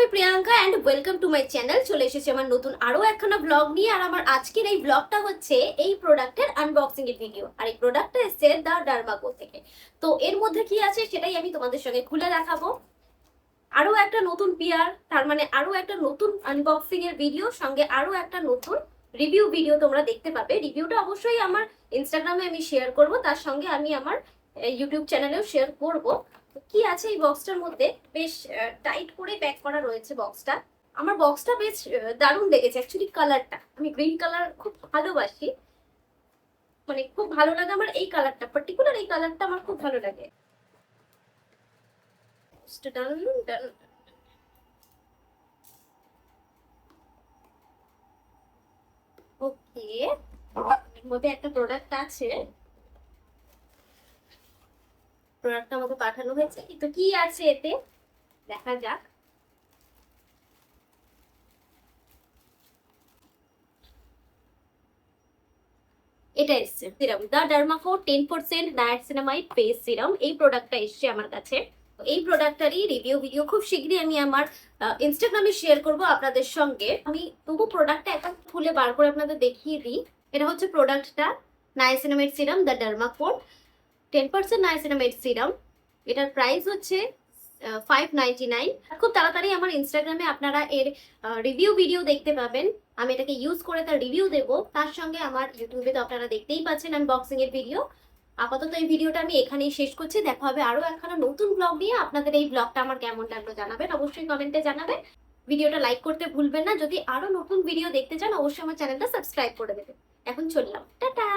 আমি Priyanka and welcome to my channel. চলে এসেছি আমার নতুন আরো একখানা ব্লগ নিয়ে। আর আমার আজকের এই ব্লগটা হচ্ছে এই প্রোডাক্টের আনবক্সিং এর ভিডিও। আর এই প্রোডাক্টটা এসেছে দা ডার্মাকো থেকে। তো এর মধ্যে কি আছে সেটাই আমি তোমাদের সঙ্গে খুলে দেখাবো। আরো একটা নতুন পিয়ার, তার মানে আরো একটা নতুন আনবক্সিং এর ভিডিও, সঙ্গে আরো একটা নতুন রিভিউ ভিডিও তোমরা দেখতে পাবে। রিভিউটা অবশ্যই আমার ইনস্টাগ্রামে আমি শেয়ার করব, তার সঙ্গে আমি আমার ইউটিউব চ্যানেলেও শেয়ার করব। কি আছে এই বক্সটার মধ্যে? বেশ টাইট করে প্যাক করা রয়েছে বক্সটা। আমার বক্সটা বেশ দারুণ লেগেছে। অ্যাকচুয়ালি কালারটা, আমি গ্রিন কালার খুব ভালোবাসি, মানে খুব ভালো লাগে আমার এই কালারটা, পার্টিকুলার এই কালারটা আমার খুব ভালো লাগে। ওকে, এর মধ্যে একটা প্রোডাক্ট আছে। প্রোডাক্টটা আমাকে পাঠানো হয়েছে, তো কি আছে এতে দেখা যাক। এটা এসছে সিরাম, দা ডার্মাকো 10% নায়াসিনামাইড ফেস সিরাম। এই প্রোডাক্টটা এসছে আমার কাছে। এই প্রোডাক্টটারই রিভিউ ভিডিও খুব শীঘ্রই আমি আমার ইনস্টাগ্রামে শেয়ার করব আপনাদের সঙ্গে। আমি তবু প্রোডাক্টটা এখন খুলে বার করে আপনাদের দেখিয়ে দিই। এটা হচ্ছে প্রোডাক্টটা, নায়াসিনামাইড সিরাম, দা ডার্মাকো 10% নায়াসিনামাইড সিরাম। এটার প্রাইস হচ্ছে 599। খুব তাড়াতাড়ি আমার ইনস্টাগ্রামে আপনারা এর রিভিউ ভিডিও দেখতে পাবেন। আমি এটাকে ইউজ করে তার রিভিউ দেব। তার সঙ্গে আমার ইউটিউবে তো আপনারা দেখতেই পাচ্ছেন আনবক্সিং এর ভিডিও। আপাতত এই ভিডিওটা আমি এখানেই শেষ করছি। দেখা হবে আরো একখানা নতুন ব্লগ নিয়ে। আপনাদের এই ব্লগটা আমার কেমন লাগলো জানাবেন, অবশ্যই কমেন্টে জানাবেন। ভিডিওটা লাইক করতে ভুলবেন না। যদি আরো নতুন ভিডিও দেখতে চান অবশ্যই আমার চ্যানেলটা সাবস্ক্রাইব করে দেবেন। এখন চললাম, টাটা।